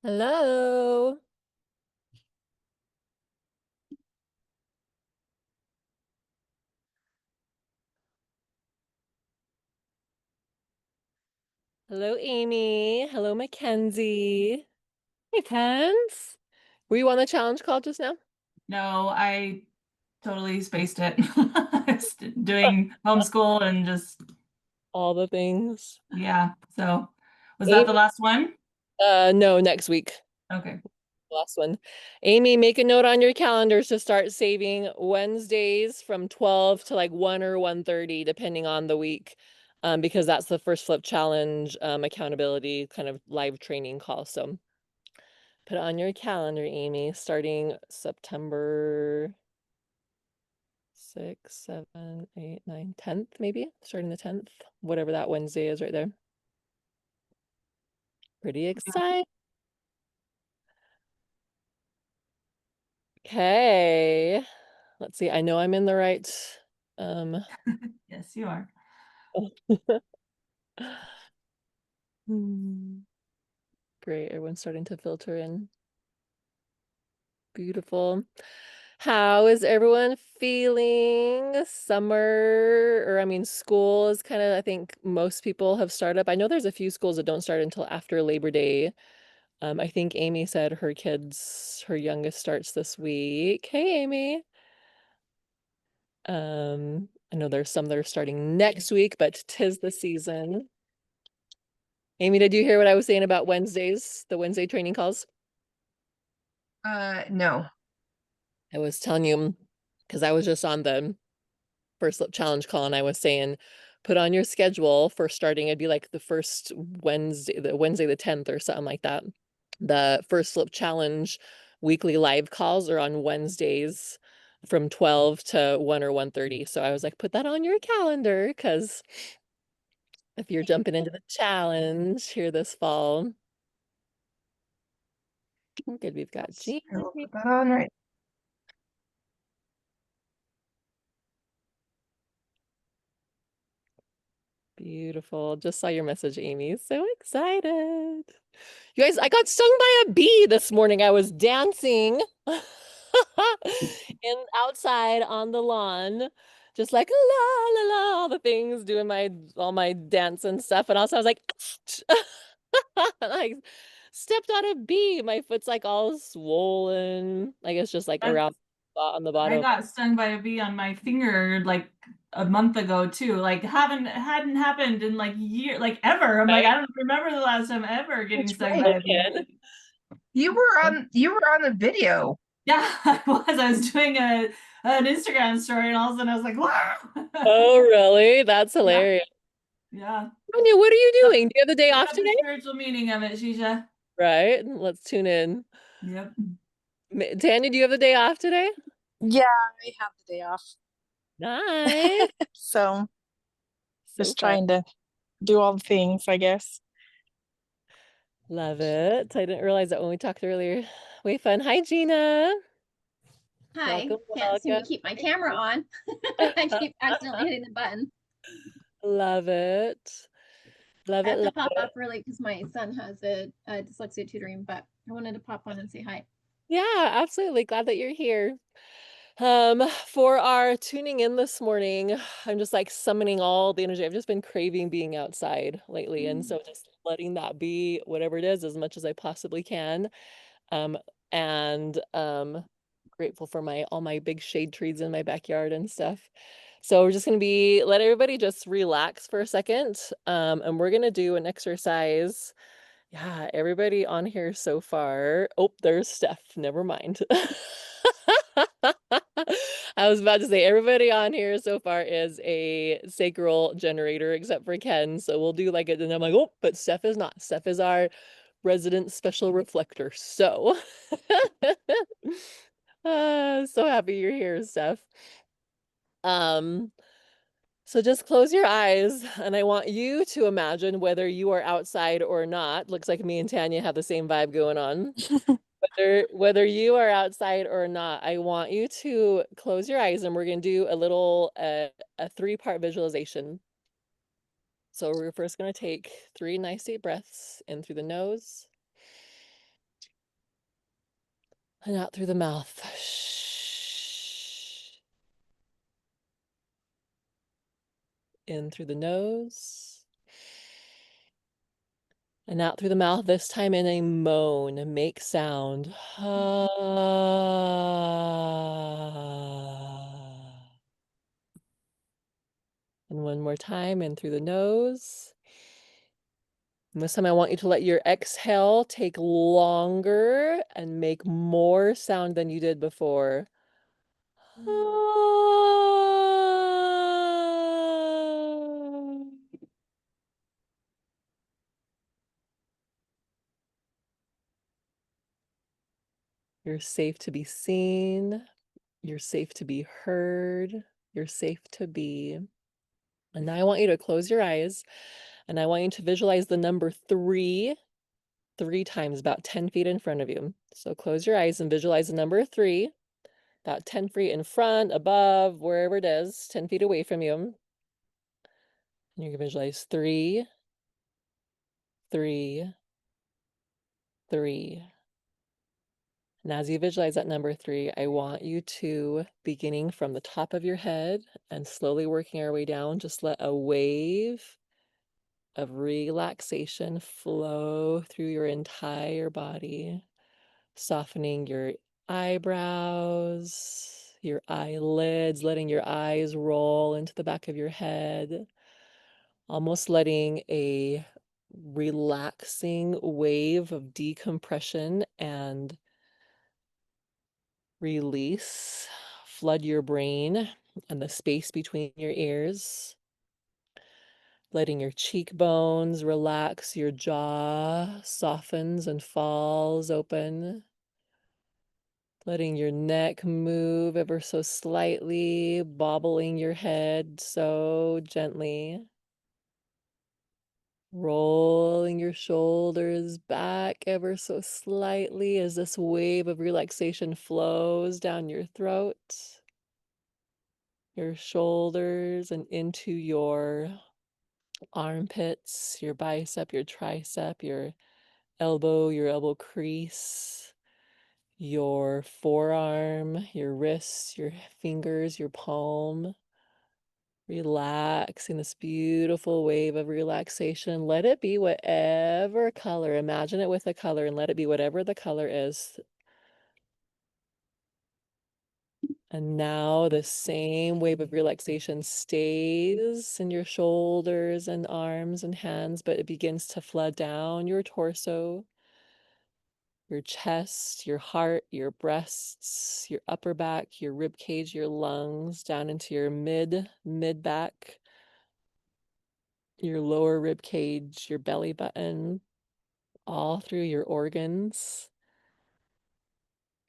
Hello. Hello, Amy. Hello, Mackenzie. Hey, Pence. Were you on the challenge call just now? No, I totally spaced it. Doing homeschool and just, All the things. yeah. So was that the Amy, last one? no, next week. Okay. Last one. Amy, make a note on your calendars to start saving Wednesdays from 12 to like 1 or 1:30, depending on the week. Because that's the first flip challenge accountability kind of live training call. So put it on your calendar, Amy, starting September 6, 7, 8, 9, 10th, maybe starting the 10th, whatever that Wednesday is right there. Pretty excited. Okay. Let's see. I know I'm in the right. Um, Yes, you are. Great. Everyone's starting to filter in. Beautiful. How is everyone feeling? Summer, or I mean, school is kind of, I think most people have started up. I know there's a few schools that don't start until after Labor Day. I think Amy said her youngest starts this week. Hey, Amy. I know there's some that are starting next week, but 'tis the season. Amy, did you hear what I was saying about Wednesdays, the Wednesday training calls? No. I was telling you because I was just on the first lip challenge call and I was saying, put on your schedule for starting. It'd be like the first Wednesday the 10th or something like that. The first slip challenge weekly live calls are on Wednesdays from 12 to 1 or 1:30. So I was like, put that on your calendar because if you're jumping into the challenge here this fall. Good, we've got Yes, Jean. I will put that on right. Beautiful. Just saw your message, Amy. So excited. You guys, I got stung by a bee this morning. I was dancing in outside on the lawn, just like la la la, all the things, doing my all my dance and stuff. And also I was like, and I stepped on a bee. My foot's like all swollen. I guess just like That's, around on the I bottom. got stung by a bee on my finger like a month ago too. Like haven't hadn't happened in like like ever. I'm like, Right? I don't remember the last time ever getting That's stung right. by a Kid. bee. You were on the video. Yeah, I was. I was doing an Instagram story and all of a sudden I was like, wow. Oh, really? That's Yeah, hilarious. yeah. Tanya, what are you doing? Do you have the day Pick off up the today? spiritual meaning of it, Shisha. Right. Let's tune in. Yep. Tanya, do you have the day off today? Yeah, I have the day off. Nice. So So just fun. trying to do all the things, I guess. Love it. I didn't realize that when we talked earlier. Way fun. Hi, Gina. Hi, Welcome, can't seem to welcome. keep my camera on. I keep accidentally hitting the button. Love it. Love I it. have to Love pop it. up really because my son has a dyslexia tutoring, but I wanted to pop on and say hi. Yeah, absolutely. Glad that you're here. For our tuning in this morning, I'm just like summoning all the energy. I've just been craving being outside lately, and so just letting that be whatever it is as much as I possibly can. Um, and grateful for my all my big shade trees in my backyard and stuff. So we're just gonna let everybody just relax for a second. And we're gonna do an exercise. Yeah, everybody on here so far. Oh, there's Steph. Never mind. I was about to say everybody on here so far is a sacral generator except for Ken. So we'll do like it. And I'm like, oh, but Steph is not. Steph is our resident special reflector. So so happy you're here, Steph. Um, so just close your eyes and I want you to imagine whether you are outside or not. Looks like me and Tanya have the same vibe going on. Whether you are outside or not, I want you to close your eyes and we're going to do a three-part visualization. So we're first going to take three nice deep breaths in through the nose, And out through the mouth. In through the nose. And out through the mouth, this time in a moan. Make sound. And one more time in through the nose. And this time I want you to let your exhale take longer and make more sound than you did before. You're safe to be seen. You're safe to be heard. You're safe to be. And now I want you to close your eyes and I want you to visualize the number 3 times, about 10 feet in front of you. So close your eyes and visualize the number 3, about 10 feet in front, above, wherever it is, 10 feet away from you. And you can visualize 3, 3, 3. And as you visualize that number 3, I want you to, beginning from the top of your head and slowly working our way down, just let a wave of relaxation flow through your entire body, softening your eyebrows, your eyelids, letting your eyes roll into the back of your head, almost letting a relaxing wave of decompression and release flood your brain and the space between your ears. Letting your cheekbones relax, your jaw softens and falls open. Letting your neck move ever so slightly, bobbling your head so gently. Rolling your shoulders back ever so slightly as this wave of relaxation flows down your throat, your shoulders, and into your armpits, your bicep, your tricep, your elbow crease, your forearm, your wrists, your fingers, your palm. Relaxing this beautiful wave of relaxation. Let it be whatever color. Imagine it with a color and let it be whatever the color is. And now the same wave of relaxation stays in your shoulders and arms and hands, but it begins to flood down your torso, your chest, your heart, your breasts, your upper back, your rib cage, your lungs, down into your mid back, your lower rib cage, your belly button, all through your organs,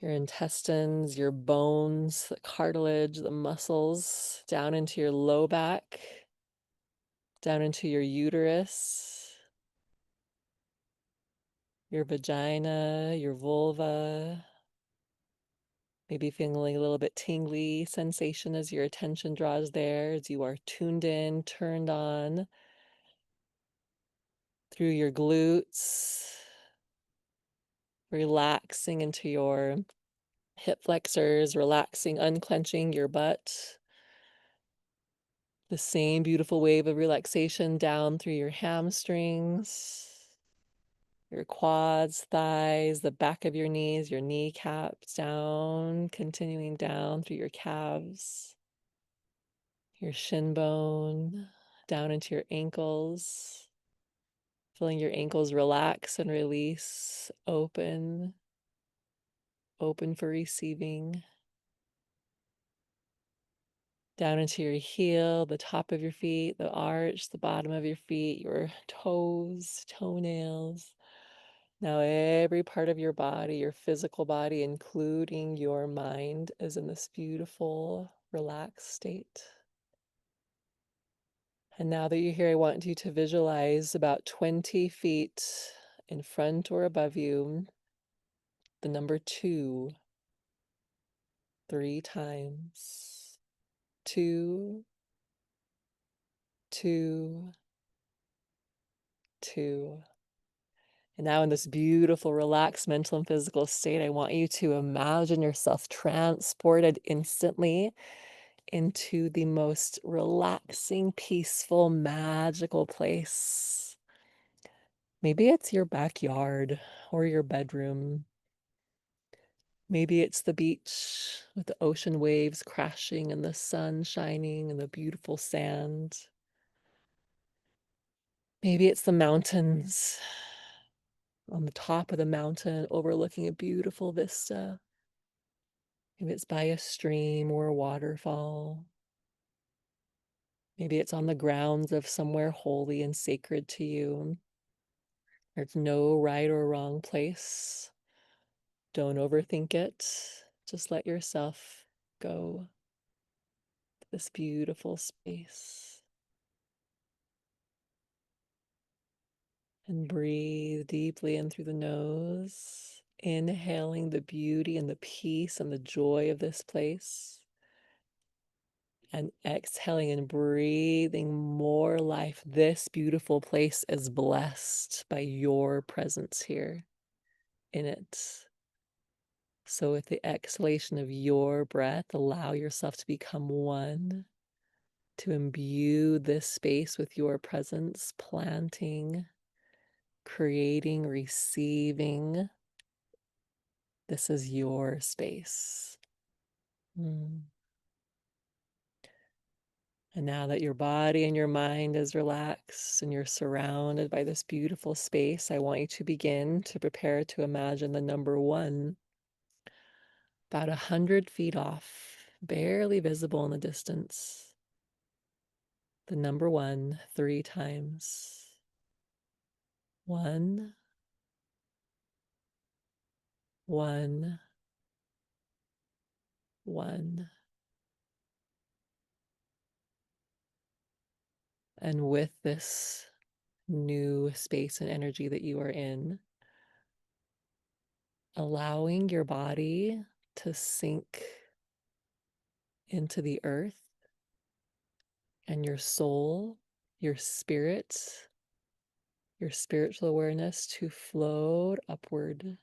your intestines, your bones, the cartilage, the muscles, down into your low back, down into your uterus, your vagina, your vulva, maybe feeling a little bit tingly sensation as your attention draws there, as you are tuned in, turned on through your glutes, relaxing into your hip flexors, relaxing, unclenching your butt. The same beautiful wave of relaxation down through your hamstrings, your quads, thighs, the back of your knees, your kneecaps down, continuing down through your calves, your shin bone, down into your ankles, feeling your ankles relax and release, open for receiving. Down into your heel, the top of your feet, the arch, the bottom of your feet, your toes, toenails. Now every part of your body, your physical body, including your mind, is in this beautiful, relaxed state. And now that you're here, I want you to visualize about 20 feet in front or above you, the number 2, 3 times. 2, 2, 2. And now in this beautiful, relaxed mental and physical state, I want you to imagine yourself transported instantly into the most relaxing, peaceful, magical place. Maybe it's your backyard or your bedroom. Maybe it's the beach with the ocean waves crashing and the sun shining and the beautiful sand. Maybe it's the mountains, on the top of the mountain overlooking a beautiful vista. Maybe it's by a stream or a waterfall. Maybe it's on the grounds of somewhere holy and sacred to you. There's no right or wrong place. Don't overthink it. Just let yourself go to this beautiful space. And breathe deeply in through the nose, inhaling the beauty and the peace and the joy of this place. And exhaling and breathing more life. This beautiful place is blessed by your presence here in it. So with the exhalation of your breath, allow yourself to become one, to imbue this space with your presence, planting, creating, receiving. This is your space. And now that your body and your mind is relaxed and you're surrounded by this beautiful space, I want you to begin to prepare to imagine the number 1, about 100 feet off, barely visible in the distance. The number 1, 3 times. 1, 1, 1. And with this new space and energy that you are in, allowing your body to sink into the earth and your soul, your spirit, your spiritual awareness to float upward.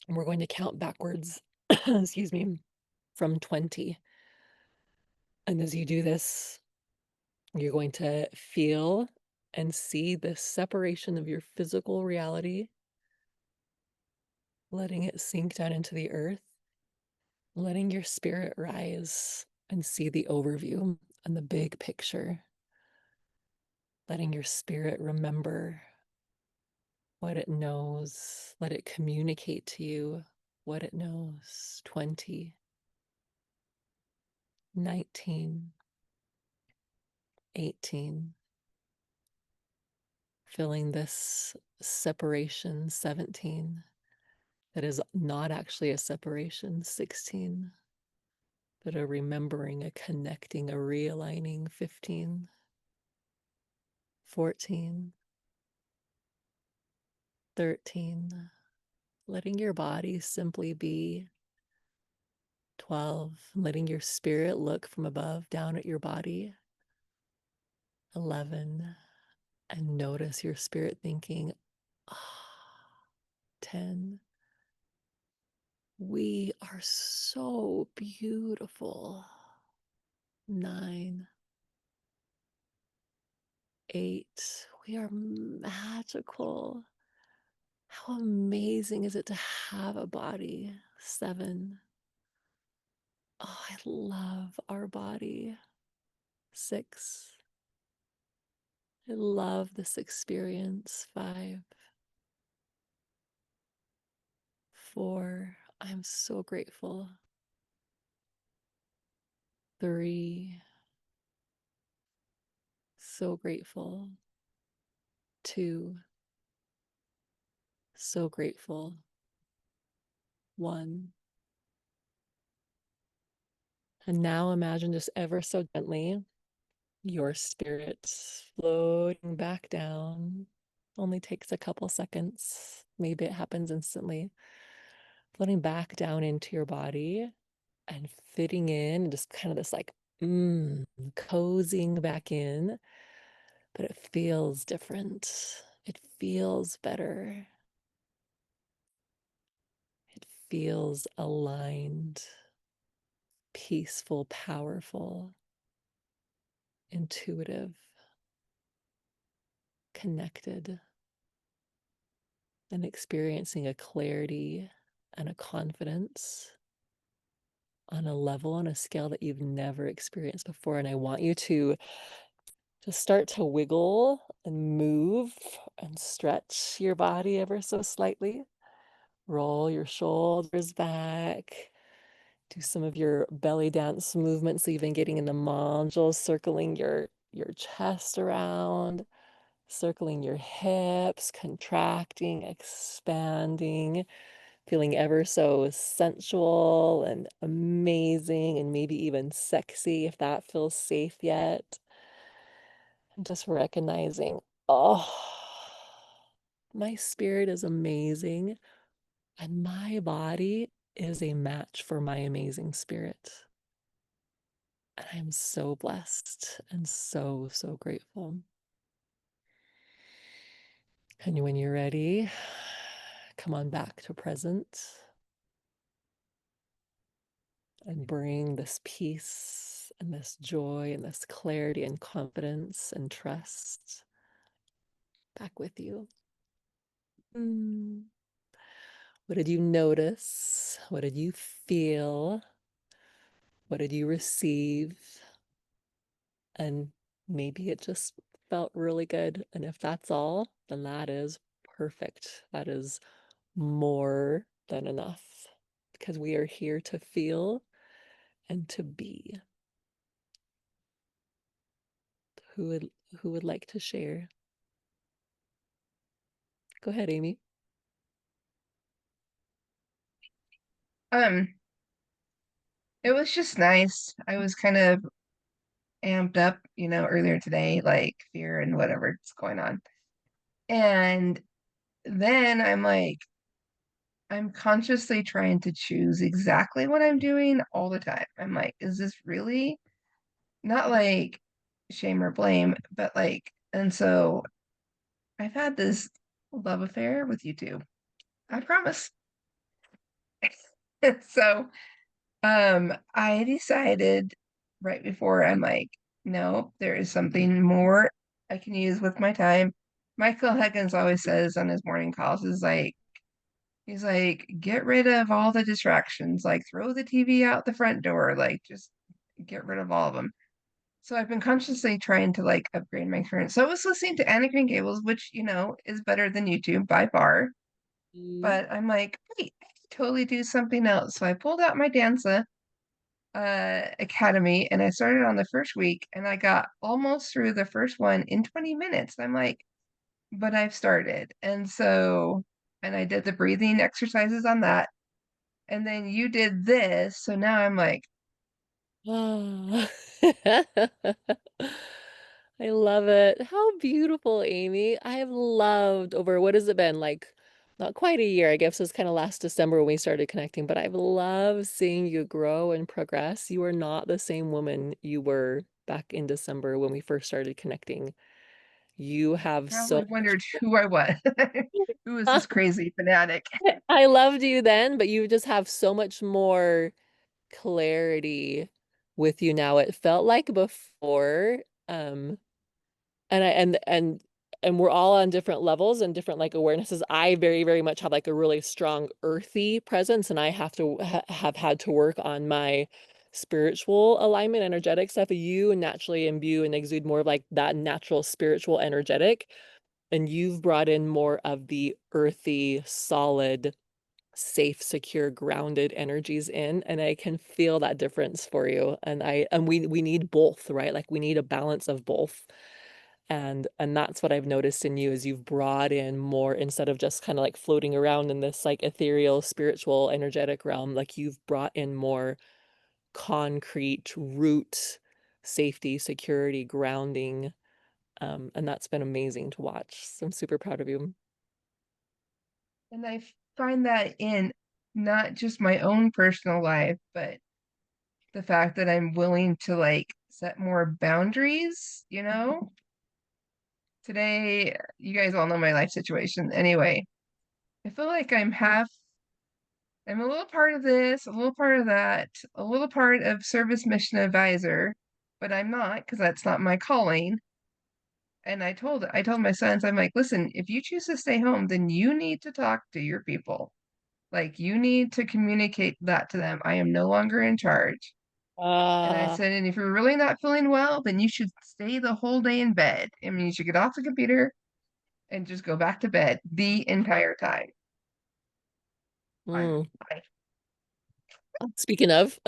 And we're going to count backwards, excuse me, from 20. And as you do this, you're going to feel and see the separation of your physical reality, letting it sink down into the earth, letting your spirit rise and see the overview and the big picture, letting your spirit remember what it knows, let it communicate to you what it knows. 20, 19, 18. Feeling this separation. 17. That is not actually a separation. 16. But a remembering, a connecting, a realigning. 15. 14. 13. Letting your body simply be. 12. Letting your spirit look from above down at your body. 11. And notice your spirit thinking, ah, 10. We are so beautiful. 9. 8. We are magical. How amazing is it to have a body? 7. Oh, I love our body. 6. I love this experience. 5. 4. I'm so grateful. 3. So grateful. 2. So grateful. 1. And now imagine just ever so gently your spirit floating back down. Only takes a couple seconds. Maybe it happens instantly. Floating back down into your body and fitting in, just kind of this like, cozying back in. But it feels different. It feels better. It feels aligned, peaceful, powerful, intuitive, connected, and experiencing a clarity and a confidence on a level, on a scale that you've never experienced before. And I want you to just start to wiggle and move and stretch your body ever so slightly. Roll your shoulders back. Do some of your belly dance movements, even getting in the manjals, circling your chest around, circling your hips, contracting, expanding, feeling ever so sensual and amazing and maybe even sexy if that feels safe yet. And just recognizing, oh, my spirit is amazing and my body is a match for my amazing spirit. And I'm so blessed and so, so grateful. And when you're ready, come on back to present and bring this peace and this joy and this clarity and confidence and trust back with you. What did you notice? What did you feel? What did you receive? And maybe it just felt really good. And if that's all, then that is perfect. That is more than enough because we are here to feel and to be. Who would like to share? Go ahead, Amy. It was just nice. I was kind of amped up, earlier today, like fear and whatever's going on. And then I'm consciously trying to choose exactly what I'm doing all the time. I'm like, is this really not like shame or blame, but like, and so I've had this love affair with YouTube. I promise. So, I decided right before, I'm like, no, there is something more I can use with my time. Michael Higgins always says on his morning calls, he's like, get rid of all the distractions, like throw the TV out the front door, like just get rid of all of them. So I've been consciously trying to like upgrade my current. So I was listening to Anna Green Gables, which, is better than YouTube by far. But I'm like, wait, I could totally do something else. So I pulled out my Danza Academy and I started on the first week and I got almost through the first one in 20 minutes. I'm like, but I've started. And I did the breathing exercises on that. And then you did this. So now I'm like, Ah. I love it. How beautiful, Amy. I have loved over what has it been like? Not quite a year. I guess it was kind of last December when we started connecting, but I've loved seeing you grow and progress. You are not the same woman you were back in December when we first started connecting. You have so probably wondered who I was. Who is this crazy fanatic? I loved you then, but you just have so much more clarity with you now. It felt like before, and I and we're all on different levels and different like awarenesses. I very, very much have like a really strong earthy presence, and I have to have had to work on my spiritual alignment, energetic stuff. You naturally imbue and exude more of like that natural spiritual energetic, and you've brought in more of the earthy, solid, safe, secure, grounded energies in, and I can feel that difference for you. And we need both, right? Like we need a balance of both. And that's what I've noticed in you is you've brought in more instead of just kind of like floating around in this like ethereal, spiritual, energetic realm, like you've brought in more concrete root, safety, security, grounding. And that's been amazing to watch. So I'm super proud of you. And I find that in not just my own personal life, but the fact that I'm willing to like set more boundaries, today, you guys all know my life situation. Anyway, I feel like I'm a little part of this, a little part of that, a little part of service mission advisor, but I'm not because that's not my calling. And I told my sons, I'm like, listen, if you choose to stay home, then you need to talk to your people. Like you need to communicate that to them. I am no longer in charge. And I said, and if you're really not feeling well, then you should stay the whole day in bed. I mean, you should get off the computer and just go back to bed the entire time. Mm. Bye. Speaking of,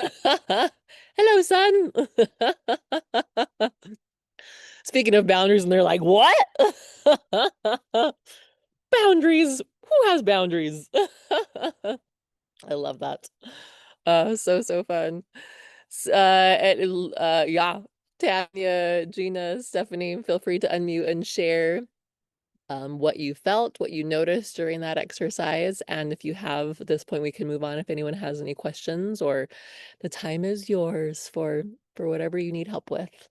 hello, son. Speaking of boundaries, and they're like, what? Boundaries? Who has boundaries? I love that. So fun. Yeah, Tanya, Gina, Stephanie, feel free to unmute and share what you felt, what you noticed during that exercise. And if you have at this point, we can move on if anyone has any questions, or the time is yours for whatever you need help with.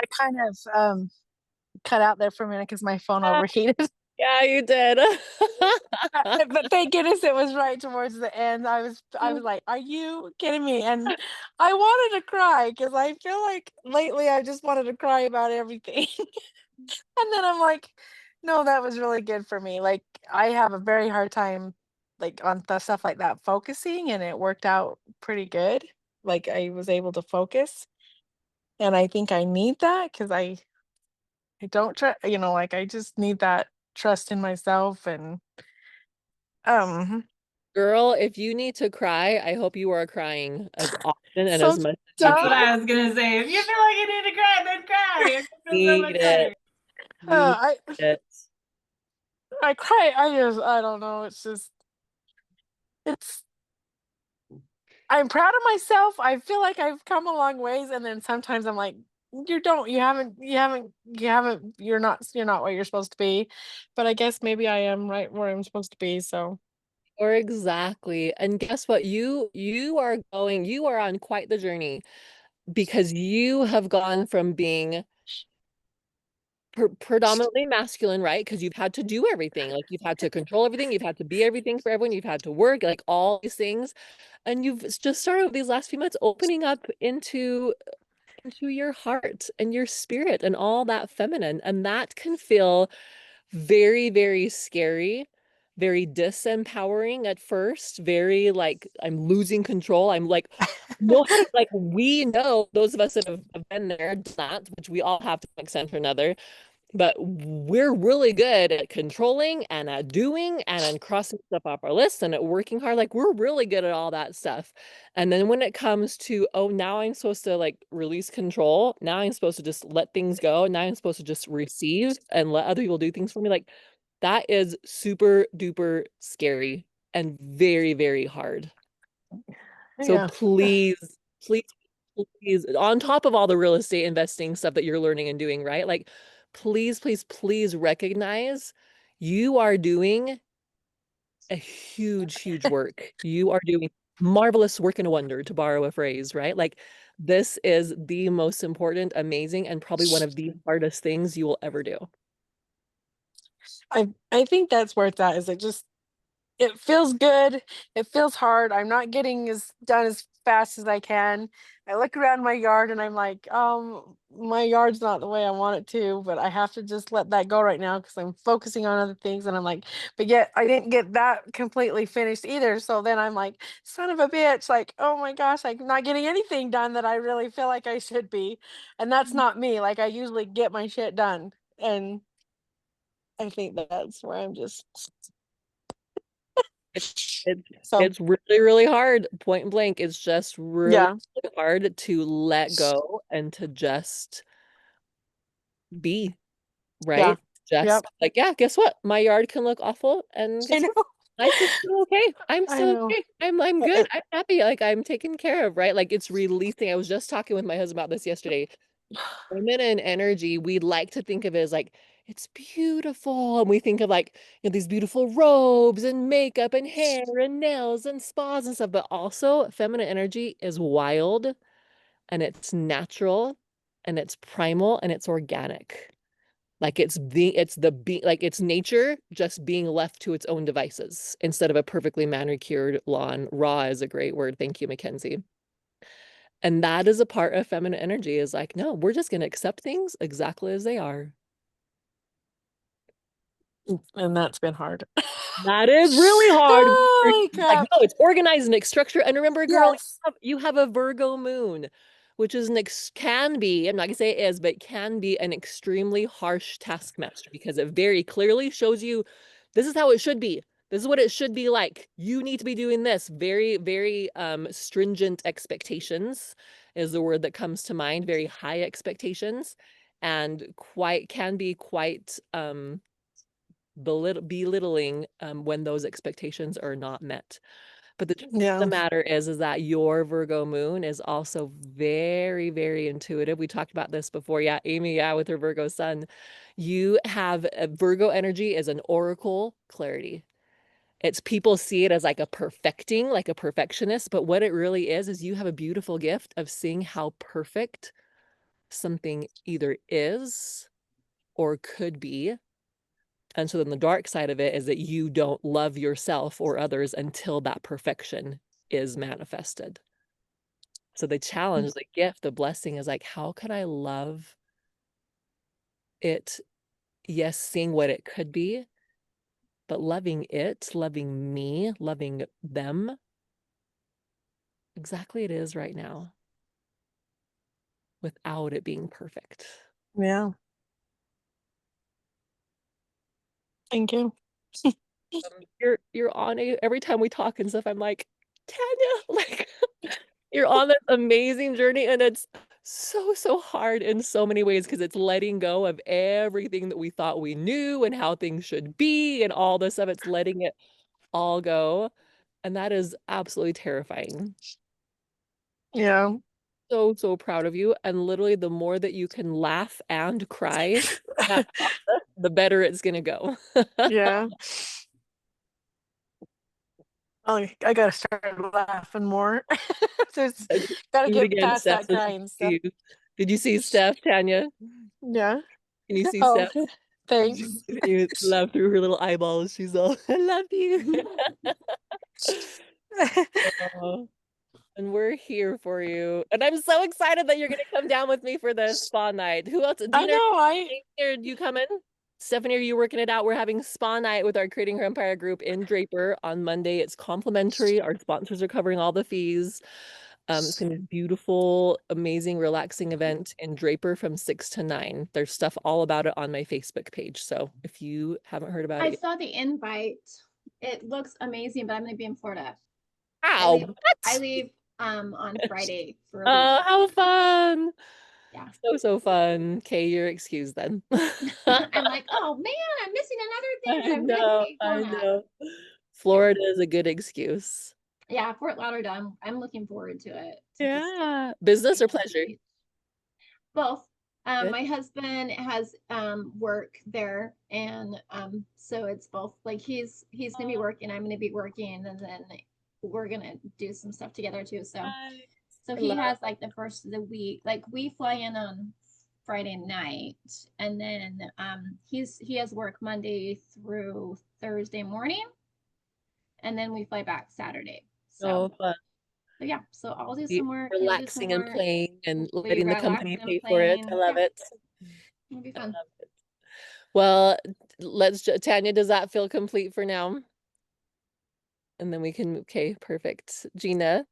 I kind of cut out there for a minute because my phone overheated. Yeah, you did. But thank goodness it was right towards the end. I was like, are you kidding me? And I wanted to cry because I feel like lately I just wanted to cry about everything. And then I'm like, no, that was really good for me. Like I have a very hard time like on the stuff like that focusing, and it worked out pretty good. Like I was able to focus. And I think I need that because I don't trust, like I just need that trust in myself. And um Girl, if you need to cry, I hope you are crying as often and so as much as you That's what done. I was gonna say. If you feel like you need to cry, then cry. It feels so much need better. it. Need I it. I cry. I don't know. It's I'm proud of myself. I feel like I've come a long ways, and then sometimes I'm like, you're not where you're supposed to be. But I guess maybe I am right where I'm supposed to be. So Or exactly. And guess what? You are on quite the journey, because you have gone from being predominantly masculine, right? Because you've had to do everything. Like you've had to control everything, you've had to be everything for everyone, you've had to work, like all these things. And you've just started these last few months opening up into your heart and your spirit and all that feminine. And that can feel very, very scary, very disempowering at first, very like I'm losing control. I'm like, know how to, like, we know, those of us that have been there, done that, which we all have to an extent or another, but we're really good at controlling and at doing and at crossing stuff off our list and at working hard. Like we're really good at all that stuff. And then when it comes to, oh, now I'm supposed to like release control. Now I'm supposed to just let things go. Now I'm supposed to just receive and let other people do things for me. Like that is super duper scary and very, very hard. So yeah. please, please, please, on top of all the real estate investing stuff that you're learning and doing, right? Like, please, please, please recognize you are doing a huge, huge work. You are doing marvelous work and a wonder, to borrow a phrase, right? Like, this is the most important, amazing, and probably one of the hardest things you will ever do. I think that's where it's at. Is it feels good. It feels hard. I'm not getting as done as fast as I can. I look around my yard and I'm like, my yard's not the way I want it to, but I have to just let that go right now because I'm focusing on other things. And I'm like, but yet I didn't get that completely finished either. So then I'm like, son of a bitch, like, oh my gosh, I'm not getting anything done that I really feel like I should be. And that's not me. Like I usually get my shit done. And I think that's where I'm just It's so it's really, really hard. Point blank, it's just really, yeah. really hard to let go and to just be, Yeah. right? Just Yep. like, yeah, guess what? My yard can look awful, and I guess what? know. Life is still okay. I'm I still know. okay. I'm Uh, good. I'm happy. Like I'm taken care of, right? Like it's releasing. I was just talking with my husband about this yesterday. Women and energy, we like to think of it as like it's beautiful, and we think of like, these beautiful robes and makeup and hair and nails and spas and stuff, but also feminine energy is wild and it's natural and it's primal and it's organic. Like it's nature just being left to its own devices instead of a perfectly manicured lawn. Raw is a great word. Thank you, Mackenzie. And that is a part of feminine energy, is like, no, we're just going to accept things exactly as they are. And that's been hard. That is really hard. Holy Like, crap. no, it's organized and it's structured. And remember, girl, Yes. you have a Virgo moon, which is can be, I'm not gonna say it is, but can be an extremely harsh taskmaster, because it very clearly shows you this is how it should be. This is what it should be like. You need to be doing this. Very, very stringent expectations is the word that comes to mind. Very high expectations, and can be quite belittling when those expectations are not met. But the truth of Yeah. the matter is that your Virgo moon is also very, very intuitive. We talked about this before. Yeah, Amy, yeah, with her Virgo sun. You have Virgo energy is an oracle clarity. It's people see it as like a perfecting, like a perfectionist, but what it really is you have a beautiful gift of seeing how perfect something either is or could be. And so then the dark side of it is that you don't love yourself or others until that perfection is manifested. So the challenge, the gift, the blessing is like, how could I love it? Yes, seeing what it could be, but loving it, loving me, loving them exactly it is right now without it being perfect. Yeah. Thank you. You're on every time we talk and stuff, I'm like, Tanya, like you're on this amazing journey, and it's so hard in so many ways because it's letting go of everything that we thought we knew and how things should be and all this stuff. It's letting it all go. And that is absolutely terrifying. Yeah. So proud of you. And literally, the more that you can laugh and cry, the better it's going to go. Yeah. Oh, I gotta start laughing more. There's gotta Do it get again, past Steph. that So she crying can stuff. see you. Did you see Steph, Tanya? Yeah. Can you see Oh, Steph? thanks. You laugh through her little eyeballs. She's all, I love you. Oh, and we're here for you. And I'm so excited that you're going to come down with me for the spa night. Who else? I Dina, know. are you coming? Stephanie, are you working it out? We're having spa night with our Creating Her Empire group in Draper on Monday. It's complimentary. Our sponsors are covering all the fees. It's going to be a beautiful, amazing, relaxing event in Draper from 6 to 9. There's stuff all about it on my Facebook page. So if you haven't heard about I it, saw the invite. It looks amazing, but I'm gonna be in Florida. wow, I leave on Friday for a week. how fun. Yeah. So fun. Okay, you're excused then. I'm like, oh man, I'm missing another thing that I'm really looking I forward to. know. Florida is a good excuse. Yeah, Fort Lauderdale. I'm looking forward to it. Yeah. Business or pleasure? Both. Good. My husband has work there, and so it's both. Like he's gonna be working, I'm gonna be working, and then we're gonna do some stuff together too. So he has like the first of the week. Like we fly in on Friday night, and then he has work Monday through Thursday morning, and then we fly back Saturday. So fun. yeah, so I'll do some work. He'll do some Relaxing and work. playing and We'll be letting the company relaxing and pay for it. I playing. love Yeah. it. It'll be I fun. love it. Well, Tanya, does that feel complete for now? And then we can, okay, perfect. Gina,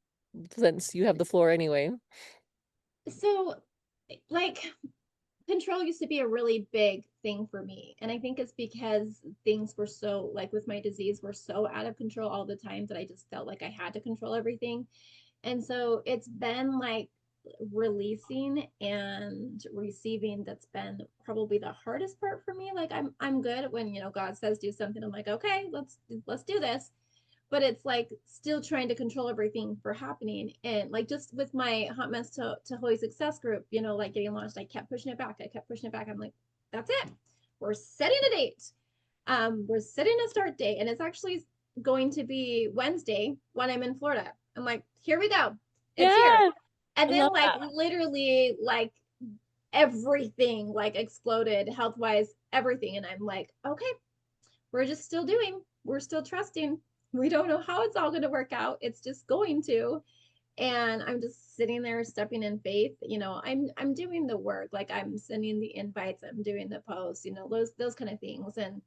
since you have the floor anyway. So, like, control used to be a really big thing for me. And I think it's because things were so, like, with my disease, were so out of control all the time that I just felt like I had to control everything. And so it's been like releasing and receiving that's been probably the hardest part for me. Like I'm good when, you know, God says do something, I'm like, okay, let's do this. But it's like still trying to control everything for happening. And like just with my Hot Mess to Holy Success group, you know, like getting launched, I kept pushing it back. I'm like, that's it, we're setting a date. We're setting a start date, and it's actually going to be Wednesday when I'm in Florida. I'm like, here we go. It's here. And then like literally like everything like exploded health wise, everything. And I'm like, okay, we're just still doing, we're still trusting. We don't know how it's all going to work out. It's just going to. And I'm just sitting there stepping in faith. You know, I'm doing the work, like I'm sending the invites, I'm doing the posts, you know, those kind of things. And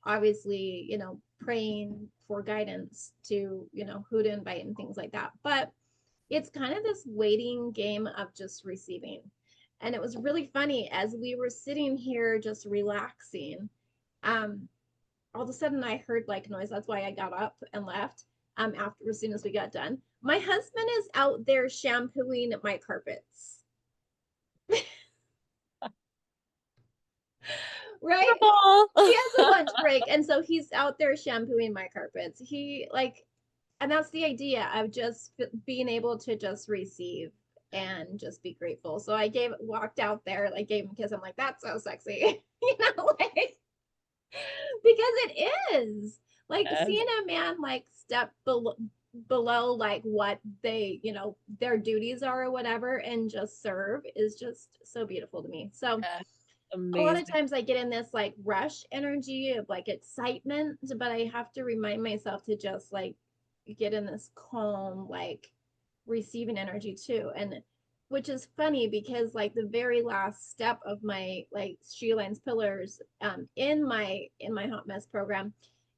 obviously, you know, praying for guidance to, you know, who to invite and things like that. But it's kind of this waiting game of just receiving. And it was really funny as we were sitting here just relaxing. All of a sudden I heard like noise. That's why I got up and left after as soon as we got done. My husband is out there shampooing my carpets. Right? He has a lunch break, and so he's out there shampooing my carpets. He like, and that's the idea of just being able to just receive and just be grateful. So I walked out there, like gave him a kiss. I'm like, that's so sexy, you know, like, because it is like seeing a man like step below like what they, you know, their duties are or whatever, and just serve is just so beautiful to me. So a lot Amazing. of times I get in this like rush energy of like excitement, but I have to remind myself to just like get in this calm, like receiving energy too. And which is funny because like the very last step of my like She Aligns Pillars in my Hot Mess program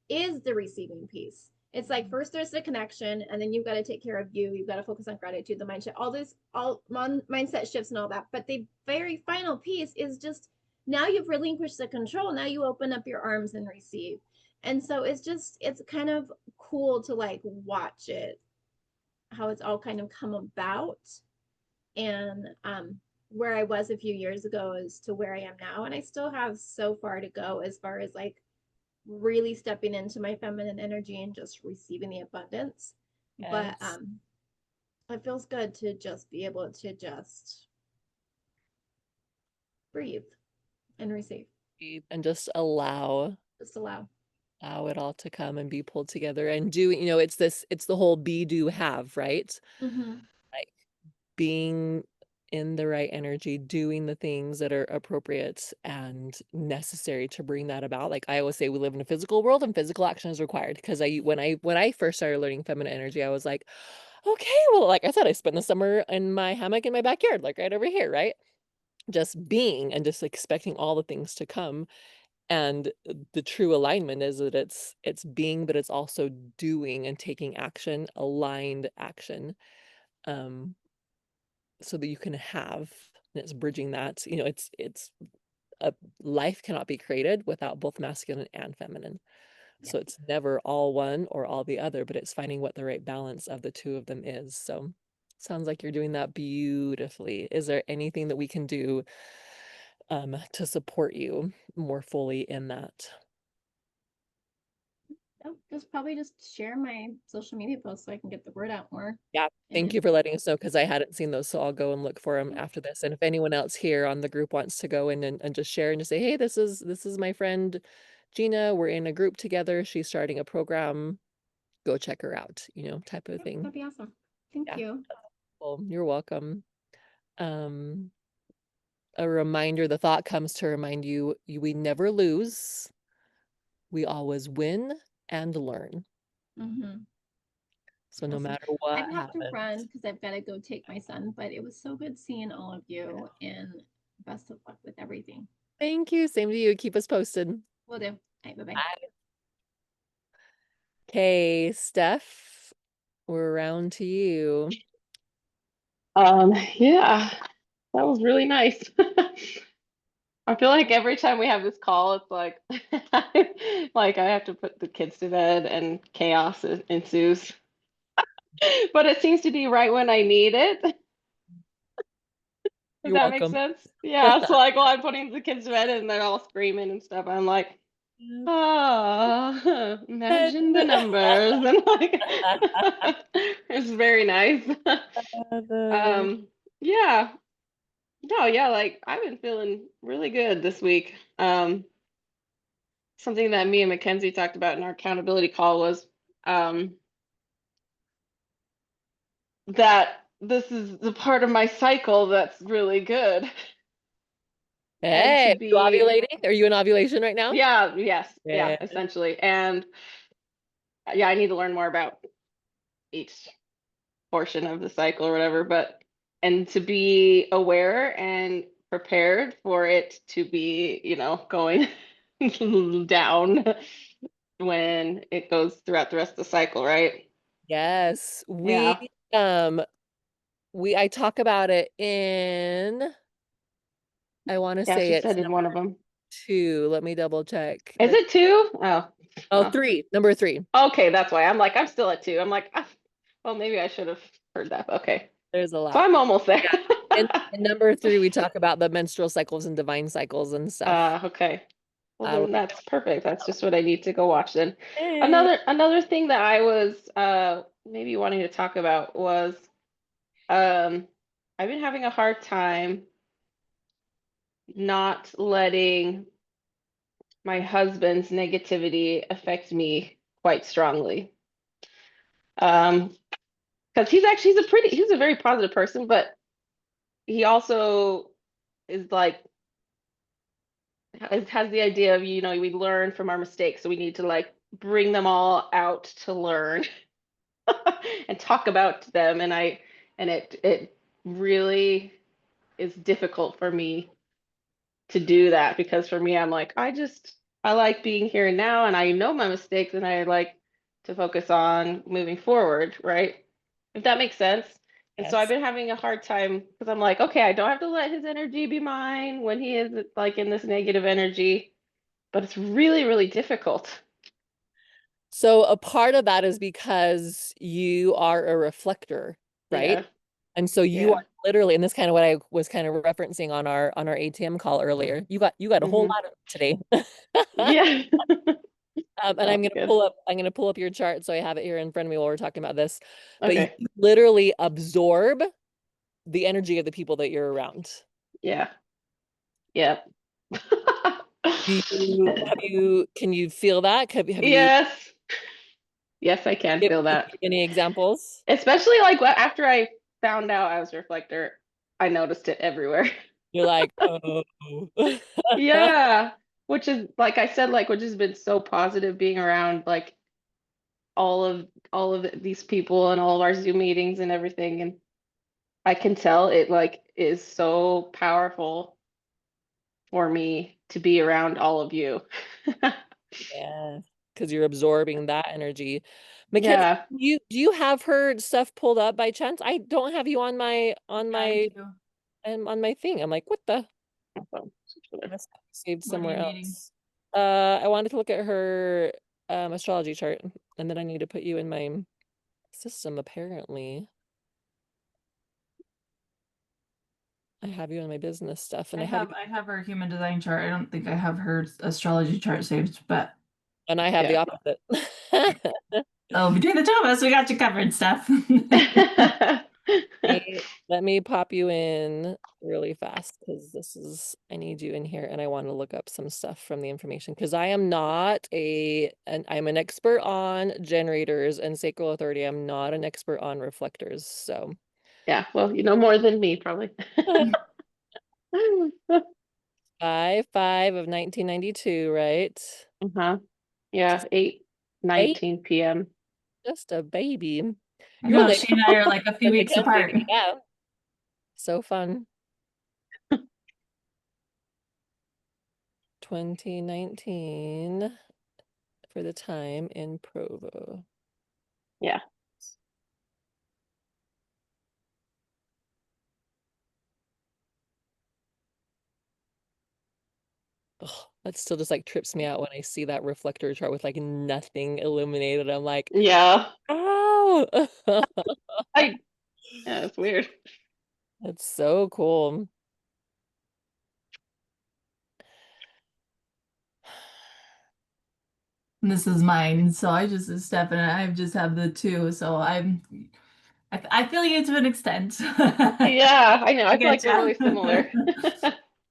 is the receiving piece. It's like first there's the connection, and then you've got to take care of you. You've got to focus on gratitude, the mindset, all mindset shifts and all that. But the very final piece is just now you've relinquished the control. Now you open up your arms and receive. And so it's kind of cool to like watch it, how it's all kind of come about. And where I was a few years ago is to where I am now. And I still have so far to go as far as like really stepping into my feminine energy and just receiving the abundance. But Yes. it feels good to just be able to just breathe and receive. And just allow Just allow. it all to come and be pulled together and do, you know, it's the whole be, do, have, right? Mm-hmm. Like being in the right energy, doing the things that are appropriate and necessary to bring that about. Like I always say, we live in a physical world and physical action is required. Because when I first started learning feminine energy, I was like, okay, well, like I said, I spent the summer in my hammock in my backyard, like right over here, right? Just being and just expecting all the things to come. And the true alignment is that it's being, but it's also doing and taking action, aligned action. So that you can have, and it's bridging that, you know, it's a life cannot be created without both masculine and feminine. So it's never all one or all the other, but it's finding what the right balance of the two of them is. So sounds like you're doing that beautifully. Is there anything that we can do to support you more fully in that? Just probably just share my social media posts so I can get the word out more. Yeah, thank you for letting us know, because I hadn't seen those, so I'll go and look for them Yeah. after this. And if anyone else here on the group wants to go in and just share and just say, hey, this is my friend Gina, we're in a group together, she's starting a program, go check her out, you know, type of thing. That'd be awesome. Thank Yeah. you. Well, you're welcome. A reminder, the thought comes to remind you, we never lose, we always win and learn. Mm-hmm. So no Awesome. matter what I have to run happens. because I've got to go take my son, but it was so good seeing all of you, and best of luck with everything. Thank you. Same to you. Keep us posted. Will do. All right, bye-bye. Bye. Okay, Steph, we're around to you. Yeah, that was really nice. I feel like every time we have this call, it's like like I have to put the kids to bed and chaos ensues. But it seems to be right when I need it. Does You're that make welcome. sense? Yeah, it's like while I'm putting the kids to bed and they're all screaming and stuff, I'm like, oh, imagine the numbers. And like it's very nice. Yeah. No, yeah, like I've been feeling really good this week. Something that me and Mackenzie talked about in our accountability call was that this is the part of my cycle that's really good. And Hey, to you be, ovulating? Are you in ovulation right now? yeah, yes, Yeah. yeah, essentially. And yeah, I need to learn more about each portion of the cycle or whatever, but and to be aware and prepared for it to be, going down when it goes throughout the rest of the cycle, right? Yes. Yeah. I talk about it in, I want to Yeah, say she it's said in one of them. 2. Let me double check. Is it 2? Oh, Oh, oh. 3, number 3. Okay, that's why. I'm like, I'm still at 2. I'm like, ah, well, maybe I should have heard that. Okay. There's a So lot. I'm almost there. In number 3, we talk about the menstrual cycles and divine cycles and stuff. Okay. Well, I then that's perfect. That's just what I need to go watch then. Hey. Another thing that I was maybe wanting to talk about was I've been having a hard time not letting my husband's negativity affect me quite strongly. Because he's a very positive person, but he also is like has the idea of, we learn from our mistakes, so we need to like bring them all out to learn and talk about them. And it really is difficult for me to do that, because for me, I'm like, I like being here and now, and I know my mistakes, and I like to focus on moving forward, right? If that makes sense. And so I've Yes. been having a hard time because I'm like, okay, I don't have to let his energy be mine when he is like in this negative energy, but it's really, really difficult. So a part of that is because you are a reflector, right? Yeah. And so you Yeah. are literally, and this kind of what I was kind of referencing on our ATM call earlier. You got a whole Mhm. lot of today. Yeah. And Oh, good. I'm gonna pull up your chart so I have it here in front of me while we're talking about this. But you Okay. literally absorb the energy of the people that you're around. Yeah. Yeah. Can you feel that? Have you Yes. Yes, I can give feel that. any examples? Especially like after I found out I was a reflector, I noticed it everywhere. You're like, oh. Yeah. Which is like I said, like which has been so positive being around like all of these people and all of our Zoom meetings and everything. And I can tell it like is so powerful for me to be around all of you. Yeah, because you're absorbing that energy. Mackenzie, Yeah. do you have her stuff pulled up by chance? I don't have you on my I do. on my thing. I'm like, what the? I must have saved What are you somewhere needing? else. I wanted to look at her astrology chart, and then I need to put you in my system, apparently. I have you in my business stuff, and I I have have her human design chart. I don't think I have her astrology chart saved, but and I have the Yeah. opposite. between the two of us, we got you covered, Steph. Let me pop you in really fast because I need you in here and I want to look up some stuff from the information because I am not I'm an expert on generators and sacral authority. I'm not an expert on reflectors. So Yeah, well, you know more than me, probably. 5/5 of 1992, right? Uh-huh. Yeah, 8:19 p.m. Just a baby. I You're know like she and I are like a few weeks apart. yeah. So fun. 2019 for the time in Provo. Yeah. Ugh, that still just like trips me out when I see that reflector chart with like nothing illuminated. I'm like, Yeah. oh, I yeah, it's weird. that's so cool. This is mine, so I just Steph and I just have the two. So I feel you to an extent. Yeah, I know. I feel get like we're really similar.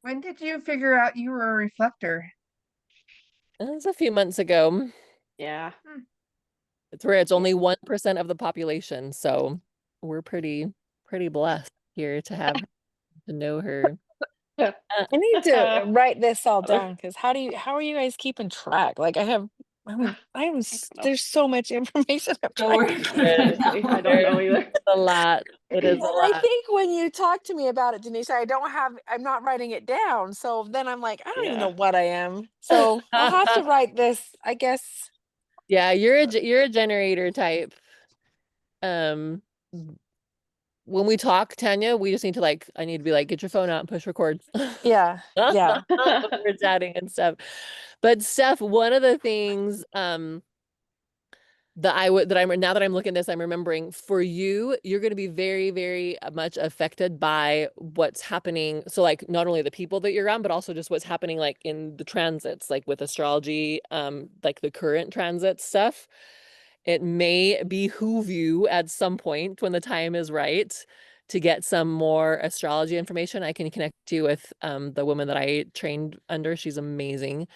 When did you figure out you were a reflector? It was a few months ago. Yeah. It's where it's only 1% of the population, so we're pretty blessed here to have to know her. I need to write this all down because how are you guys keeping track? Like there's so much information I'm So trying we're to figuring I out. don't know either. It's a lot. It is a And I lot. think when you talk to me about it, Denise, I'm not writing it down. So then I'm like, I don't even know Yeah. what I am. So I'll have to write this, I guess. Yeah, you're a generator type. Um, when we talk, Tanya, we just need to like, I need to be like, get your phone out and push record. Yeah. Yeah. When we're chatting and stuff. But Steph, one of the things now that I'm looking at this, I'm remembering for you, you're going to be very, very much affected by what's happening. So like not only the people that you're around, but also just what's happening like in the transits, like with astrology, like the current transit stuff. It may behoove you at some point when the time is right to get some more astrology information. I can connect you with the woman that I trained under. She's amazing.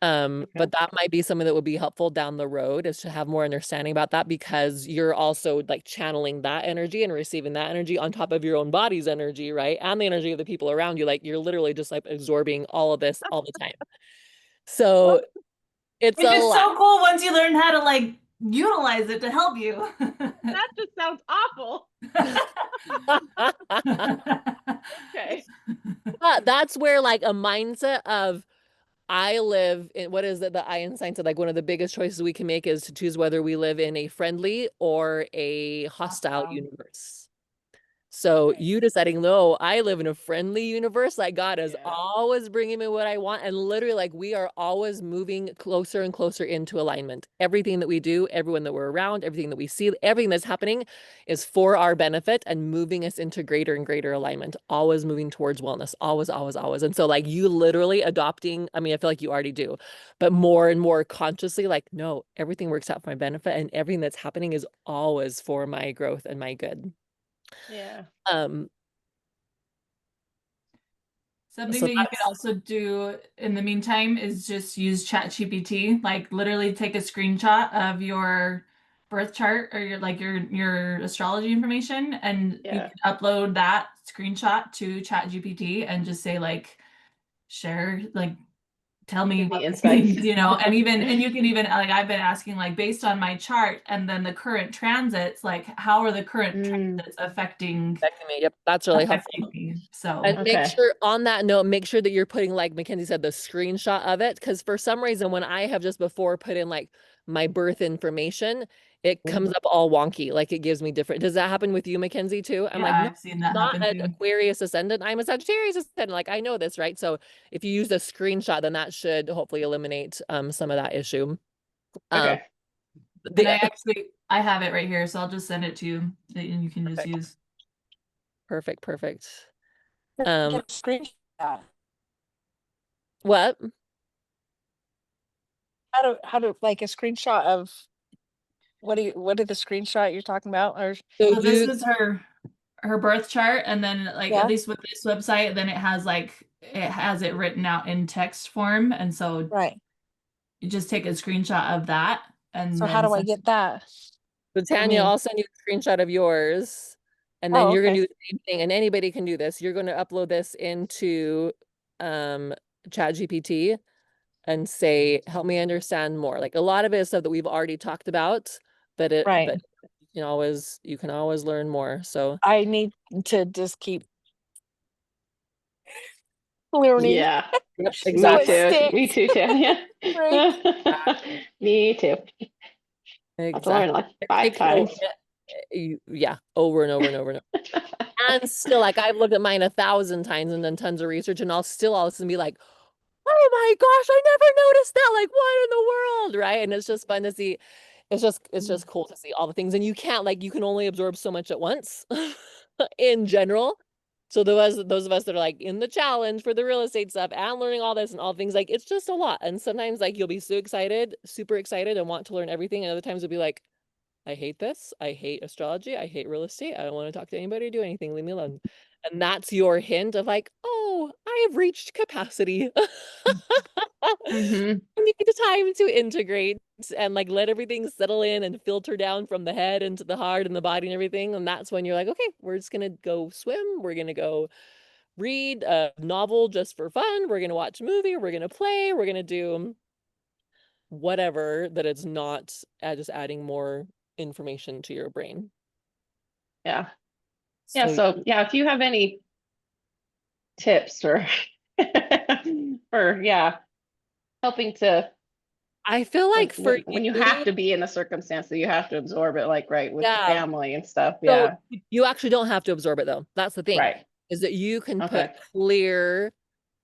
But that might be something that would be helpful down the road is to have more understanding about that because you're also like channeling that energy and receiving that energy on top of your own body's energy, right? And the energy of the people around you. Like you're literally just like absorbing all of this all the time. So it's Which a is lot. so cool once you learn how to like utilize it to help you. That just sounds awful. Okay. But that's where like a mindset of I live in what is it that Einstein said like one of the biggest choices we can make is to choose whether we live in a friendly or a hostile Hostile. universe. So Okay. you deciding, no, I live in a friendly universe. Like God is Yeah. always bringing me what I want. And literally, like we are always moving closer and closer into alignment. Everything that we do, everyone that we're around, everything that we see, everything that's happening is for our benefit and moving us into greater and greater alignment, always moving towards wellness, always, always, always. And so like you literally adopting, I mean, I feel like you already do, but more and more consciously, like, no, everything works out for my benefit and everything that's happening is always for my growth and my good. Yeah. Um, Something So that you could also do in the meantime is just use ChatGPT. Like literally take a screenshot of your birth chart or your astrology information and you Yeah. can upload that screenshot to ChatGPT and just say like share like tell me Give me what this insights. means, you know, and you can even like I've been asking like based on my chart and then the current transits, like how are the current transits affecting me. Yep, that's really helpful. me? So And make Okay. sure on that note, make sure that you're putting, like Mackenzie said, the screenshot of it. Because for some reason, when I have just before put in like my birth information, it comes up all wonky. Like it gives me different. Does that happen with you, Mackenzie, too? I'm yeah, like, no, I've seen that not happen an too. Aquarius ascendant. I'm a Sagittarius ascendant. Like I know this, right? So if you use a screenshot, then that should hopefully eliminate some of that issue. Okay. And I have it right here, so I'll just send it to you and you can just Perfect. use. Perfect. Get a screenshot. What? How to like a screenshot of what are the screenshot you're talking about? Or So So this is her birth chart, and then like Yeah. at least with this website, then it has it written out in text form, and so right. you just take a screenshot of that, and So then how do I send get that? So Tanya, mean- I'll send you a screenshot of yours, and then Oh, you're gonna okay. do the same thing, and anybody can do this. You're gonna upload this into ChatGPT and say, help me understand more. Like a lot of it is stuff that we've already talked about, but Right. you can always learn more. So I need to just keep learning. Yeah. yep, Me exactly. too. Me sticks. too, Tanya. Right. Me too. I have to learn Exactly. like It 5 takes times. yeah, over and over and over and over. And still, like I've looked at mine 1,000 times and done tons of research, and I'll still all of a sudden be like, oh my gosh, I never noticed that. Like, what in the world? Right. And it's just fun to see. It's just cool to see all the things. And you can't like you can only absorb so much at once in general. So those of us that are like in the challenge for the real estate stuff and learning all this and all things, like it's just a lot. And sometimes like you'll be so excited, super excited, and want to learn everything. And other times you'll be like, I hate this. I hate astrology. I hate real estate. I don't want to talk to anybody or do anything. Leave me alone. And that's your hint of like, oh, I have reached capacity. Mm-hmm. I need the time to integrate and like let everything settle in and filter down from the head into the heart and the body and everything. And that's when you're like, okay, we're just gonna go swim. We're gonna go read a novel just for fun. We're going to watch a movie. We're going to play. We're going to do whatever that it's not just adding more information to your brain. Yeah. Yeah. So So yeah, if you have any tips for yeah, helping to I feel like for when you you, have to be in a circumstance that you have to absorb it, like right with yeah. family and stuff. So Yeah. you actually don't have to absorb it though. That's the thing, Right. is that you can put Okay. clear,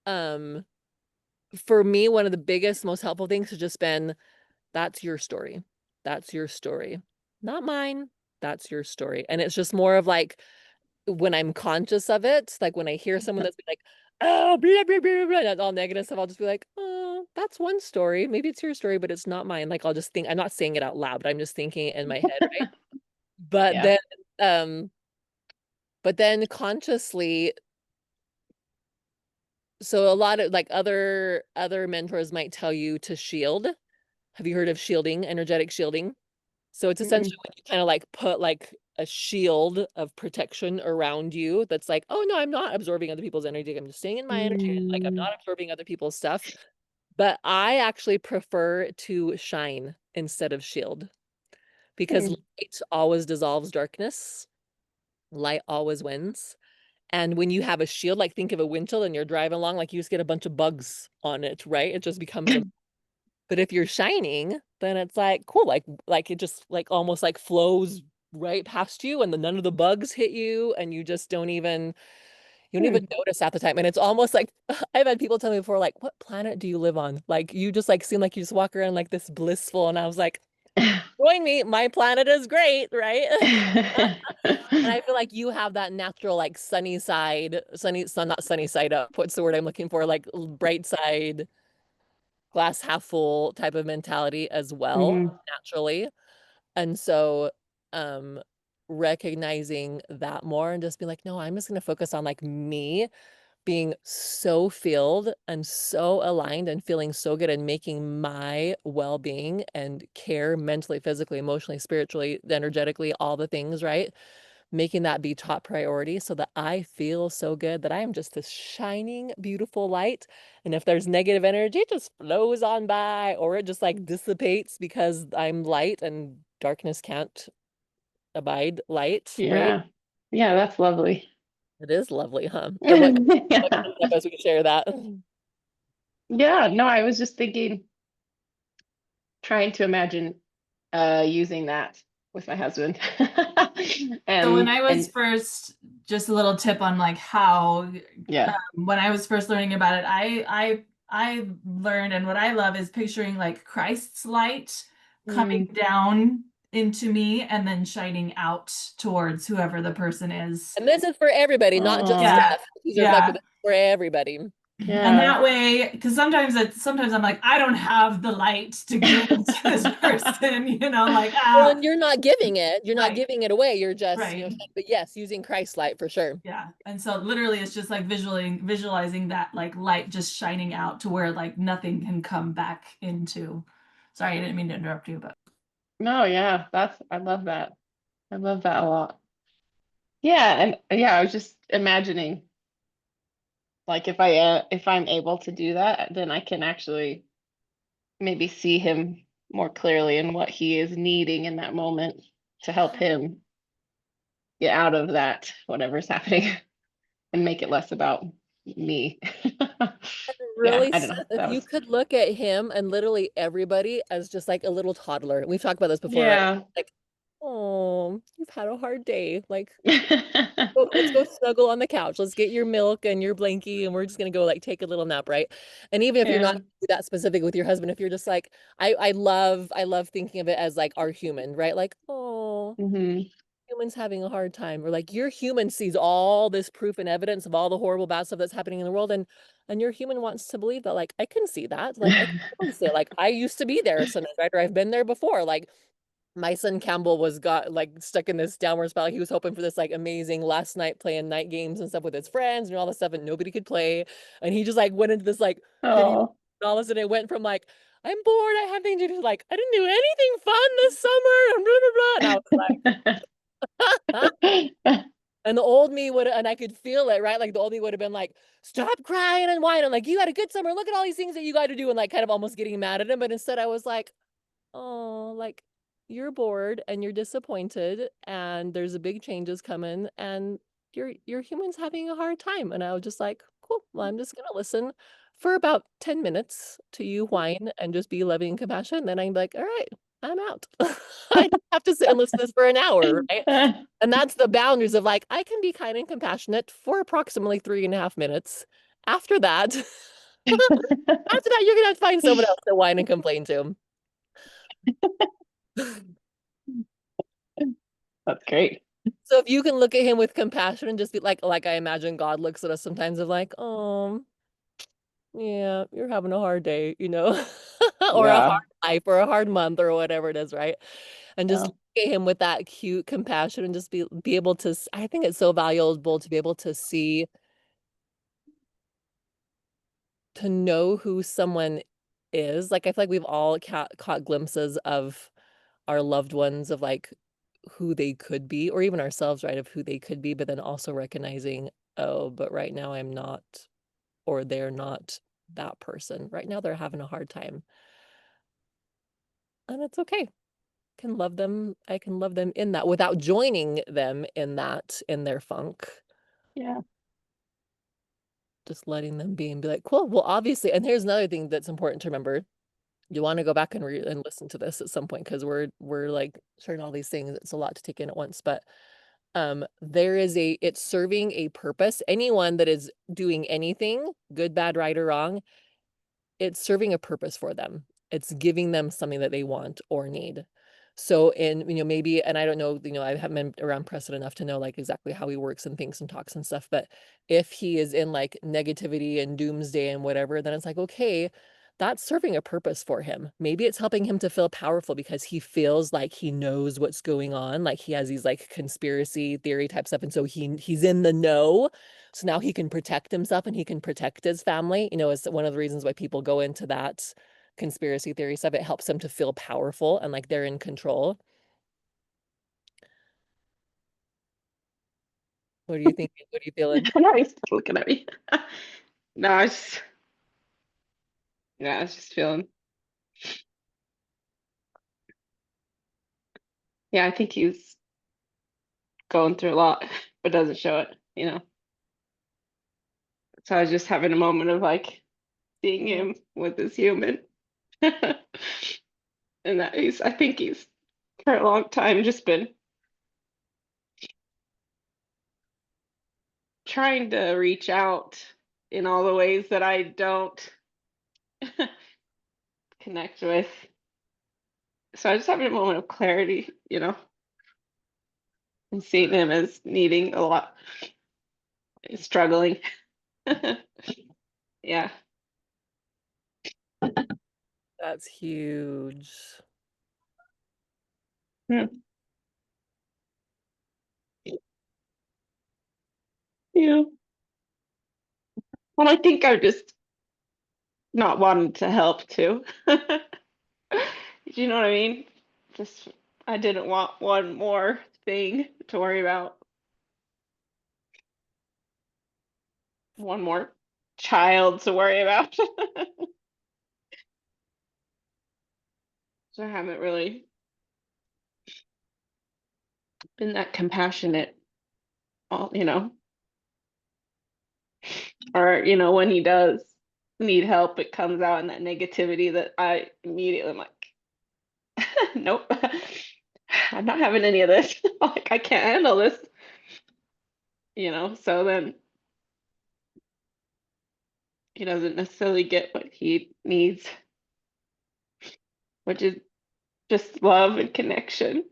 for me, one of the biggest, most helpful things has just been, that's your story. That's your story. Not mine. That's your story. And it's just more of like, when I'm conscious of it, like when I hear someone that's like, oh, blah, blah, blah, blah, that's all negative stuff, I'll just be like, oh, that's one story. Maybe it's your story, but it's not mine. Like I'll just think, I'm not saying it out loud, but I'm just thinking it in my head, right? But Yeah. then consciously, so a lot of like other mentors might tell you to shield. Have you heard of shielding, energetic shielding? So it's essentially when you kind of like put like a shield of protection around you that's like, oh no, I'm not absorbing other people's energy. I'm just staying in my energy. Like I'm not absorbing other people's stuff. But I actually prefer to shine instead of shield, because light always dissolves darkness. Light always wins. And when you have a shield, like think of a windshield and you're driving along, like you just get a bunch of bugs on it, right? It just becomes a but if you're shining, then it's like cool, like it just like almost like flows right past you, and then none of the bugs hit you, and you just don't even notice at the time. And it's almost like I've had people tell me before, like, what planet do you live on? Like you just like seem like you just walk around like this blissful, and I was like, join me, my planet is great, right? And I feel like you have that natural like sunny side, not sunny side up. What's the word I'm looking for? Like bright side, glass half full type of mentality as well, naturally. And so recognizing that more and just be like, no, I'm just going to focus on like me being so filled and so aligned and feeling so good and making my well-being and care mentally, physically, emotionally, spiritually, energetically, all the things, right? Making that be top priority so that I feel so good that I am just this shining, beautiful light. And if there's negative energy, it just flows on by, or it just like dissipates because I'm light and darkness can't abide light, right? Yeah. Yeah, that's lovely. It is lovely, huh? So what Yeah. comes up as we share that? Yeah, no, I was just thinking, trying to imagine using that with my husband. So when And I was first, just a little tip on like how, yeah. when I was first learning about it, I learned, and what I love is picturing like Christ's light coming down into me and then shining out towards whoever the person is. And this is for everybody, not just Aw. Steph. These are like for everybody. Yeah. And that way, because sometimes I'm like, I don't have the light to give to this person, you know, like Well, and you're not giving it. You're not Right. giving it away. You're just, Right. But yes, using Christ light for sure. Yeah. And so literally it's just like visualizing that like light just shining out to where like nothing can come back into. Sorry, I didn't mean to interrupt you, but No, yeah, I love that. I love that a lot. Yeah, and yeah, I was just imagining like if I'm able to do that, then I can actually maybe see him more clearly and what he is needing in that moment to help him get out of that whatever's happening and make it less about me. Really, I don't know. Seth, if That you was could look at him and literally everybody as just like a little toddler. We've talked about this before, right? yeah. Like, oh, you've had a hard day. Like, let's go snuggle on the couch. Let's get your milk and your blankie, and we're just gonna go like take a little nap, right? And even if you're not that specific with your husband, if you're just like, I love thinking of it as like our human, right? Like, oh, human's having a hard time, or like your human sees all this proof and evidence of all the horrible bad stuff that's happening in the world, and your human wants to believe that like I can see that, like I can totally see it. Like I used to be there sometimes, right? Or I've been there before. Like my son Campbell got like stuck in this downward spiral. He was hoping for this like amazing last night playing night games and stuff with his friends and all this stuff, and nobody could play. And he just like went into this like pity and all this, and it went from like, I'm bored, I have things to do, like I didn't do anything fun this summer and blah blah blah. And I was like And the old me would, and I could feel it, right? Like the old me would have been like, stop crying and whining. Like, you had a good summer. Look at all these things that you got to do. And like kind of almost getting mad at him. But instead I was like, oh, like you're bored and you're disappointed and there's a big changes coming and your human's having a hard time. And I was just like, cool, well, I'm just gonna listen for about 10 minutes to you whine and just be loving and compassionate. And then I'm like, all right, I'm out. I don't have to sit and listen to this for an hour, right? And that's the boundaries of like, I can be kind and compassionate for approximately 3.5 minutes. After that, after that, you're gonna have to find someone else to whine and complain to. That's great. So if you can look at him with compassion and just be like I imagine God looks at us sometimes of like, oh, yeah, you're having a hard day, or a hard Yeah. life or a hard month or whatever it is, right? And just Yeah. look at him with that cute compassion and just be able to, I think it's so valuable to be able to see, to know who someone is. Like I feel like we've all caught glimpses of our loved ones of like who they could be, or even ourselves, right, of who they could be, but then also recognizing, oh, but right now I'm not, or they're not that person. Right now they're having a hard time. And it's okay. Can love them. I can love them in that without joining them in that, in their funk. Yeah. Just letting them be and be like, cool. Well, obviously, and here's another thing that's important to remember. You want to go back and and listen to this at some point because we're like sharing all these things. It's a lot to take in at once, but it's serving a purpose. Anyone that is doing anything, good, bad, right, or wrong, it's serving a purpose for them. It's giving them something that they want or need. So maybe, and I don't know, I haven't been around Preston enough to know like exactly how he works and thinks and talks and stuff, but if he is in like negativity and doomsday and whatever, then it's like, okay, that's serving a purpose for him. Maybe it's helping him to feel powerful because he feels like he knows what's going on. Like he has these like conspiracy theory type stuff. And so he's in the know. So now he can protect himself and he can protect his family. It's one of the reasons why people go into that conspiracy theory stuff. It helps them to feel powerful and like they're in control. What are you thinking? What are you feeling? No, he's looking at me. No, I was just feeling. Yeah, I think he's going through a lot, but doesn't show it. So I was just having a moment of like seeing him with his human. And that I think he's for a long time just been trying to reach out in all the ways that I don't connect with. So I just having a moment of clarity, and seeing him as needing a lot, struggling. Yeah. That's huge. Yeah. Yeah. Well, I think I'm just not wanting to help too. Do you know what I mean? Just I didn't want one more thing to worry about. One more child to worry about. So I haven't really been that compassionate, all. Or, when he does need help, it comes out in that negativity that I immediately am like, nope, I'm not having any of this. Like, I can't handle this. So then he doesn't necessarily get what he needs, which is just love and connection.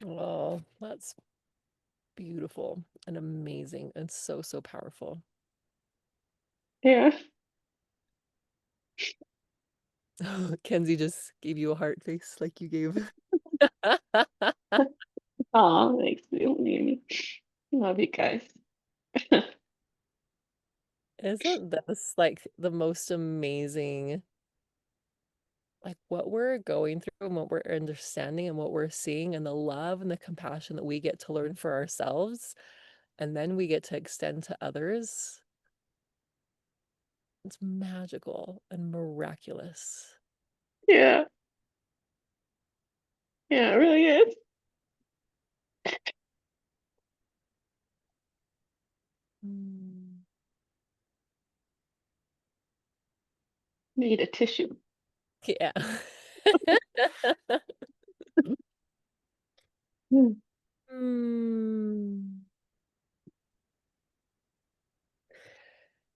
Oh, that's beautiful and amazing and so, so powerful. Yeah. Kenzie just gave you a heart face like you gave. Oh, thanks, Naomi. Love you guys. Isn't this like the most amazing, like what we're going through and what we're understanding and what we're seeing and the love and the compassion that we get to learn for ourselves and then we get to extend to others. It's magical and miraculous. Yeah. Yeah, it really is. Mm. Need a tissue. Yeah. Mm.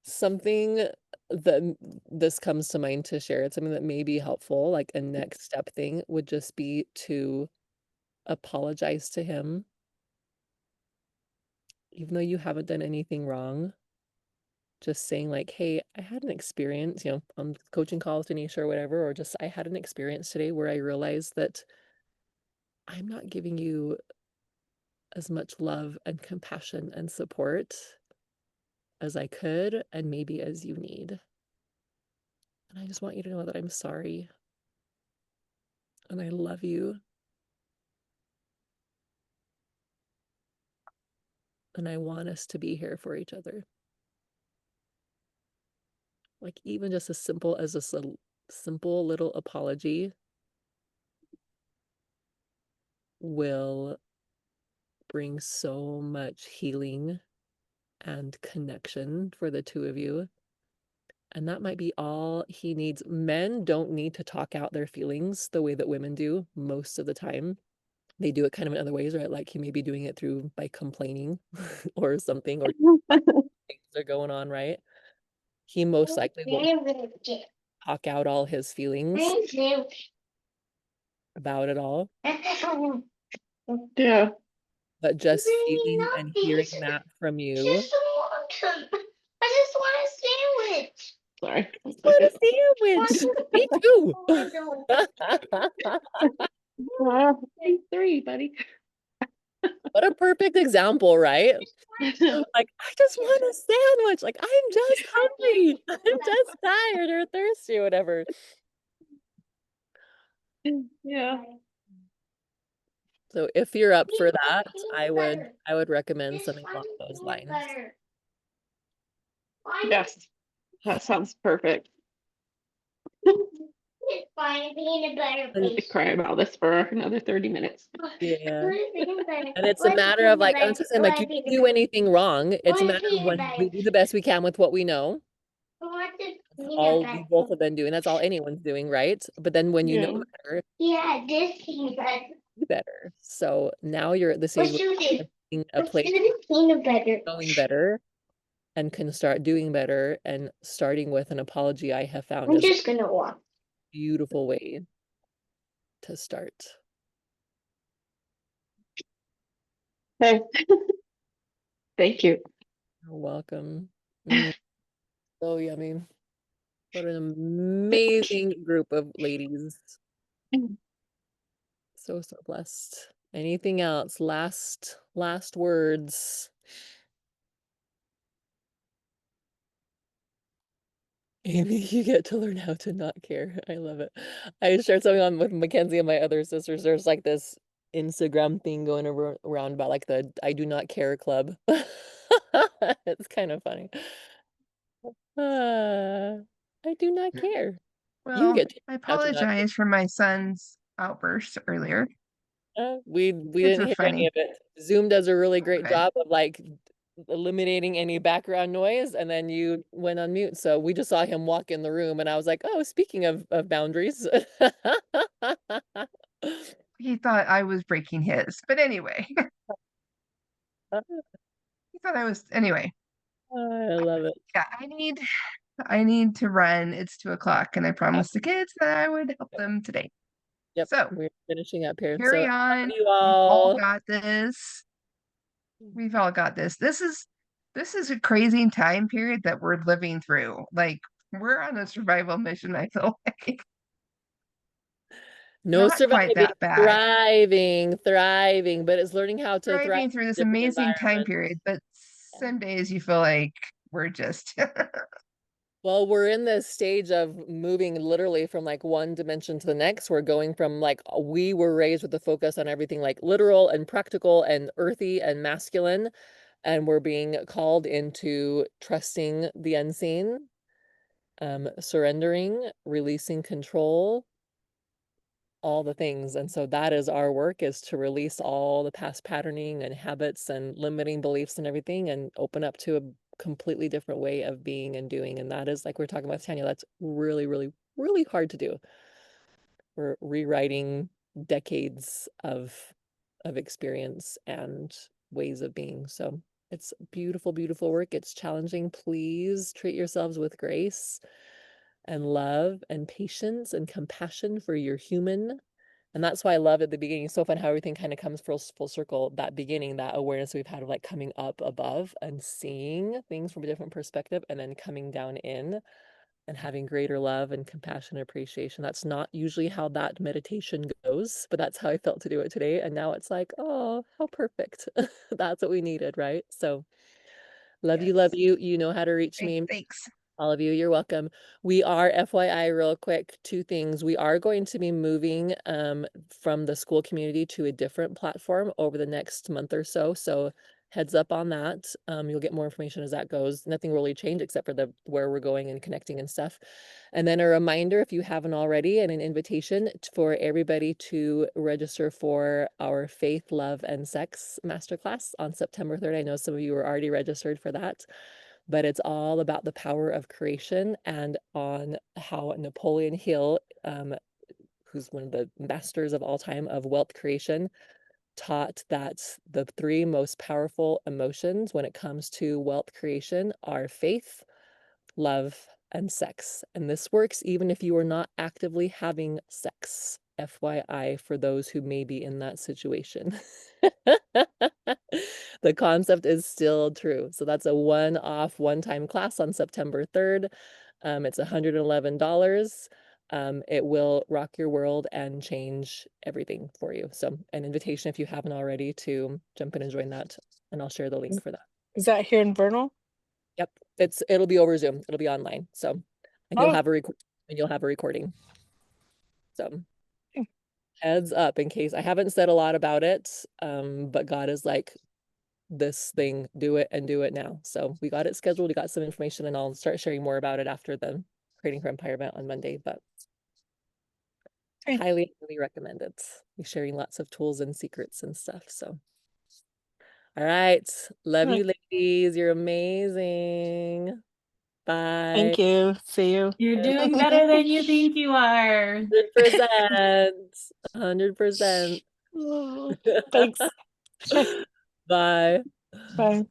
Something that this comes to mind to share, it's something that may be helpful, like a next step thing would just be to apologize to him, even though you haven't done anything wrong. Just saying like, hey, I had an experience, on coaching calls, Tanisha, or whatever, or just I had an experience today where I realized that I'm not giving you as much love and compassion and support as I could and maybe as you need. And I just want you to know that I'm sorry. And I love you. And I want us to be here for each other. Like even just as simple as a simple little apology will bring so much healing and connection for the two of you. And that might be all he needs. Men don't need to talk out their feelings the way that women do most of the time. They do it kind of in other ways, right? Like he may be doing it through by complaining or something, or things are going on, right? He most likely won't talk out all his feelings about it all. Yeah. But just feeling and hearing that from you. I just want a sandwich. Sorry. I just want a sandwich. Me too. 3, buddy. What a perfect example, right? Like, I just want a sandwich. Like, I'm just hungry. I'm just tired or thirsty or whatever. Yeah. So if you're up for that, I would recommend something along those lines. Yes. That sounds perfect. It's fine, peanut butter. I need to cry about this for another 30 minutes. Yeah. And it's a matter of like, I'm just saying, like, you didn't do anything wrong. It's a matter of when we do the best we can with what we know. That's all we both have been doing. That's all anyone's doing, right? But then when you know better, This peanut butter. do better. So now you're at the stage where you're in a place Peanut butter. knowing better and can start doing better, and starting with an apology I have found is just gonna walk. a beautiful way to start. Okay. Thank you. You're welcome. So yummy. What an amazing group of ladies. So blessed. Anything else? Last words. Amy, you get to learn how to not care. I love it. I shared something on with Mackenzie and my other sisters. There's like this Instagram thing going around about like the I do not care club. It's kind of funny. I do not care. You Well, get to I learn how to not care. apologize for my son's outburst earlier. We Kids didn't are hear any funny. of it. Zoom does a really great Okay. job of like eliminating any background noise, and then you went on mute. So we just saw him walk in the room, and I was like, oh, speaking of boundaries. He thought I was breaking his, but anyway, he thought I was anyway. I love it. Yeah, I need to run. It's 2:00, and I promised the kids that I would help them today. Yep, So we're finishing up here. carry So on. you We've all all. got this. We've all got this. This is a crazy time period that we're living through. Like we're on a survival mission, I feel like. No Not quite surviving, that bad. thriving, but it's learning how to thrive Thriving through in this different amazing time environments. period, but some days you feel like we're just Well, we're in this stage of moving literally from like one dimension to the next. We're going from like we were raised with the focus on everything like literal and practical and earthy and masculine, and we're being called into trusting the unseen, surrendering, releasing control, all the things. And so that is our work, is to release all the past patterning and habits and limiting beliefs and everything, and open up to a completely different way of being and doing. And that is, like we're talking about, Tanya, that's really, really, really hard to do. We're rewriting decades of experience and ways of being. So it's beautiful, beautiful work. It's challenging. Please treat yourselves with grace and love and patience and compassion for your human. And that's why I love at the beginning, it's so fun how everything kind of comes full circle. That beginning, that awareness we've had of like coming up above and seeing things from a different perspective, and then coming down in and having greater love and compassion and appreciation. That's not usually how that meditation goes, but that's how I felt to do it today. And now it's like, oh, how perfect. That's what we needed, right? So love you, love Yes. you. You know how to reach Great, me. thanks. All of you, you're welcome. We are, FYI, real quick, two things. We are going to be moving from the school community to a different platform over the next month or so. So heads up on that. You'll get more information as that goes. Nothing really changed except for the where we're going and connecting and stuff. And then a reminder, if you haven't already, and an invitation for everybody to register for our Faith, Love, and Sex Masterclass on September 3rd. I know some of you are already registered for that, but it's all about the power of creation, and on how Napoleon Hill, who's one of the masters of all time of wealth creation, taught that the three most powerful emotions when it comes to wealth creation are faith, love, and sex. And this works even if you are not actively having sex. FYI, for those who may be in that situation. The concept is still true. So that's a one-off, one-time class on September 3rd. It's $111. It will rock your world and change everything for you. So an invitation, if you haven't already, to jump in and join that. And I'll share the link for that. Is that here in Vernal? Yep. It'll be over Zoom. It'll be online. So, and you'll Oh. have a recording. So heads up, in case I haven't said a lot about it, but God is like, this thing, do it and do it now. So we got it scheduled, we got some information, and I'll start sharing more about it after the Creating for Empire event on Monday, but highly recommend it. We're sharing lots of tools and secrets and stuff. So all right, love you ladies, you're amazing. Bye. Thank you. See you. You're doing better than you think you are. 100%. 100%. Thanks. Bye. Bye.